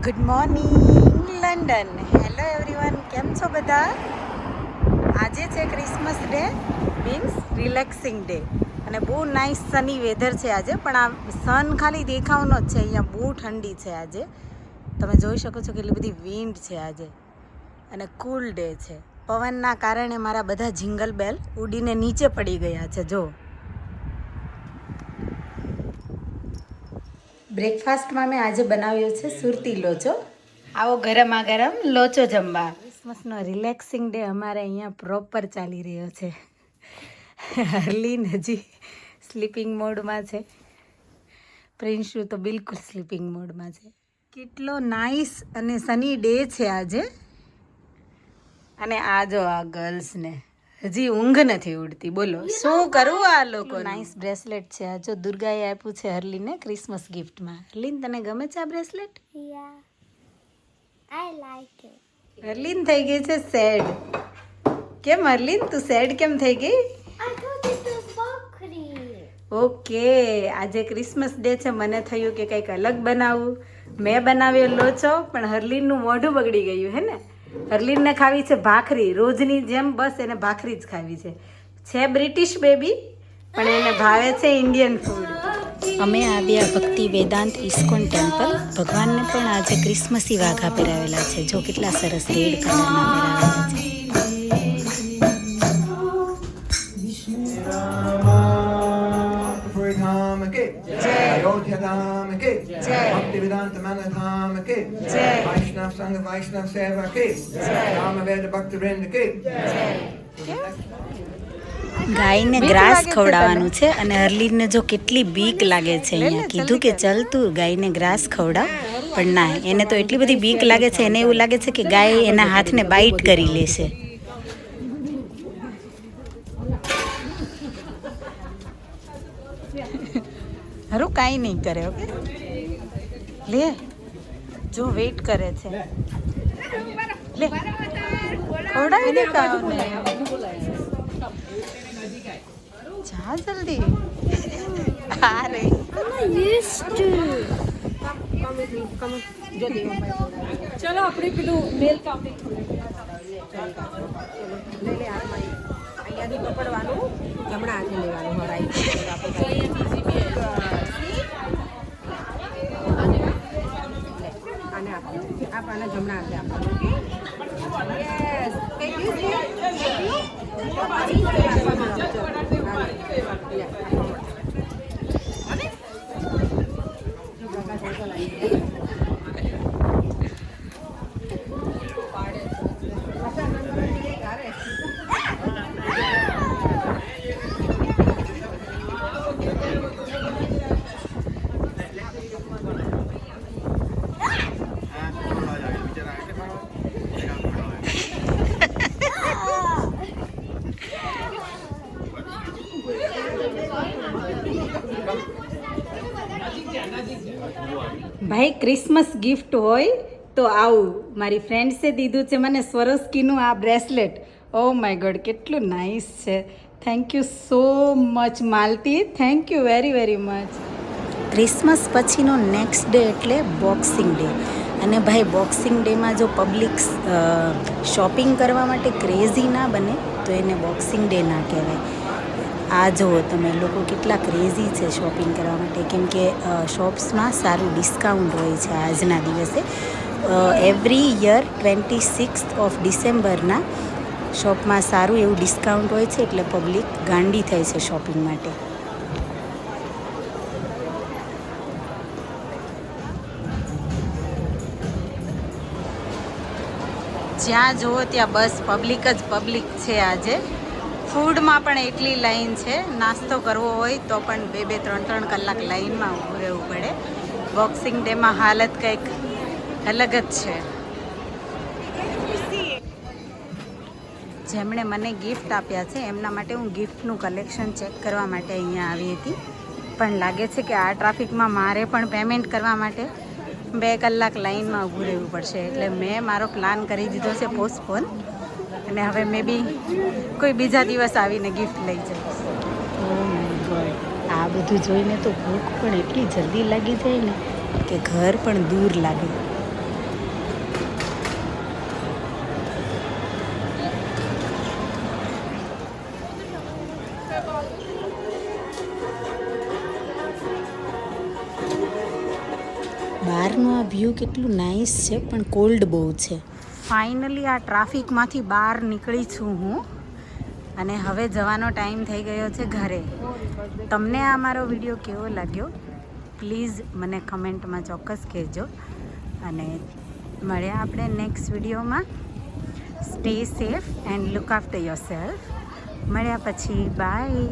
Good morning London. Hello everyone, કેમ છો બધા? આજે છે Christmas day, means relaxing day, અને બહુ નાઇસ સની વેધર છે આજે. પણ આ સન ખાલી દેખાવનો જ છે, અહીંયા બહુ ઠંડી છે આજે. તમે જોઈ શકો છો કેટલી બધી વિન્ડ છે આજે, અને કૂલ ડે છે. પવનના કારણે મારા બધા જિંગલ બેલ ઉડીને નીચે પડી ગયા છે. જો બ્રેકફાસ્ટમાં મેં આજે બનાવ્યો છે સુરતી લોચો. આવો ગરમા ગરમ લોચો જમવા. ક્રિસમસનો રિલેક્સિંગ ડે અમારે અહીંયા પ્રોપર ચાલી રહ્યો છે. હર્લીન હજી સ્લીપિંગ મોડમાં છે. પ્રિન્શુ તો બિલકુલ સ્લીપિંગ મોડમાં છે. કેટલો નાઇસ અને સની ડે છે આજે. અને આ જો આ ગર્લ્સને હજી ઊંઘ નથી ઉડતી. બોલો શું કરું આ લોકો. નાઇસ બ્રેસલેટ છે આ. જો દુર્ગાએ આપ્યું છે હર્લીને ક્રિસમસ ગિફ્ટમાં. હર્લીન, તને ગમે છે આ બ્રેસલેટ? I like it. હર્લીન થઈ ગઈ છે સેડ. કેમ હર્લીન, તું સેડ કેમ થઈ ગઈ? I thought it was broccoli. Okay, આજે ક્રિસમસ ડે છે. મને થયું કે કંઈક અલગ બનાવું. મેં બનાવ્યો લોચો, પણ હર્લીનનું મોઢું બગડી ગયું હે ને. હર્લીનને ખાવી છે ભાખરી, રોજની જેમ. બસ એને ભાખરી જ ખાવી છે બ્રિટિશ બેબી, પણ એને ભાવે છે ઇન્ડિયન ફૂડ. અમે આવ્યા ભક્તિ વેદાંત ઇસ્કોન ટેમ્પલ. ભગવાનને પણ આજે ક્રિસમસી વાઘા પહેરાવેલા છે. જો કેટલા સરસ રેડ કલરના પહેરાવેલા છે. धाम के अयोध्या धाम के भक्ति वेदांत मन धाम के वैष्णव संघ वैष्णव सेवा के राम वेद भक्त वृंद के. ગાયને ગ્રાસ ખવડાવવાનું છે, અને હર્લીનને જો કેટલી બીક લાગે છે. અહીંયા કીધું કે ચલ તું ગાયને ગ્રાસ ખવડાવ, પણ ના, એને તો એટલી બધી બીક લાગે છે. એને એવું લાગે છે કે ગાય એના હાથને બાઈટ કરી લેશે. હરું કાંઈ નહીં કરે. ઓકે, લે જો વેઇટ કરે છે. લે ખવડાવી દે કાવને. જા જલ્દી. આ રે I'm used to. ચલો આપણે પેલું મેલ કાપી અહીંયાથી પકડવાનું, જમણા હાથે લેવાનું હરાઈ. આને આપવાના જમણા હાથે આપવાનું. યસ, ટેક યુ ભાઈ, ક્રિસમસ ગિફ્ટ હોય તો આવું. મારી ફ્રેન્ડ્સે દીધું છે મને સ્વરોસ્કીનું આ બ્રેસલેટ. ઓ માય ગોડ, કેટલું નાઇસ છે. Thank you so much Malti, thank you very very much. Christmas પછીનો નેક્સ્ટ ડે એટલે બોક્સિંગ ડે. અને ભાઈ, બોક્સિંગ ડેમાં જો પબ્લિક શોપિંગ કરવા માટે ક્રેઝી ના બને તો એને બોક્સિંગ ડે ના કહેવાય. આ જુઓ તમે, લોકો કેટલા ક્રેઝી છે શોપિંગ કરવા માટે, કેમ કે શોપ્સમાં સારું ડિસ્કાઉન્ટ હોય છે આજના દિવસે. એવરી યર 26th ઓફ ડિસેમ્બરના શોપમાં સારું એવું ડિસ્કાઉન્ટ હોય છે, એટલે પબ્લિક ગાંડી થાય છે શોપિંગ માટે. જ્યાં જુઓ ત્યાં બસ પબ્લિક જ પબ્લિક છે આજે. ફૂડમાં પણ એટલી લાઈન છે. નાસ્તો કરવો હોય તો પણ 2-3 કલાક લાઈનમાં ઊભું રહેવું પડે. બોક્સિંગ ડેમાં હાલત કંઈક અલગ જ છે. જેમણે મને ગિફ્ટ આપ્યા છે એમના માટે હું ગિફ્ટનું કલેક્શન ચેક કરવા માટે અહીંયા આવી હતી. પણ લાગે છે કે આ ટ્રાફિકમાં મારે પણ પેમેન્ટ કરવા માટે 2 કલાક લાઈનમાં ઊભું રહેવું પડશે. એટલે મેં મારો પ્લાન કરી દીધો છે પોસ્ટપોન, અને હવે મે બી કોઈ બીજા દિવસ આવીને ગિફ્ટ લઈ જઈશ. ઓ માય ગોડ, આ બધું જોઈને તો ભૂખ પણ એટલી જલ્દી લાગી જાય ને કે ઘર પણ દૂર લાગે. બહારનું આ વ્યૂ કેટલું નાઇસ છે, પણ કોલ્ડ બહુ છે. ફાઇનલી આ ટ્રાફિકમાંથી બહાર નીકળી છું હું, અને હવે જવાનો ટાઈમ થઈ ગયો છે ઘરે. તમને આ મારો વિડીયો કેવો લાગ્યો પ્લીઝ મને કમેન્ટમાં ચોક્કસ કહેજો, અને મળ્યા આપણે નેક્સ્ટ વિડીયોમાં. Stay safe and look after yourself. મળ્યા પછી બાય.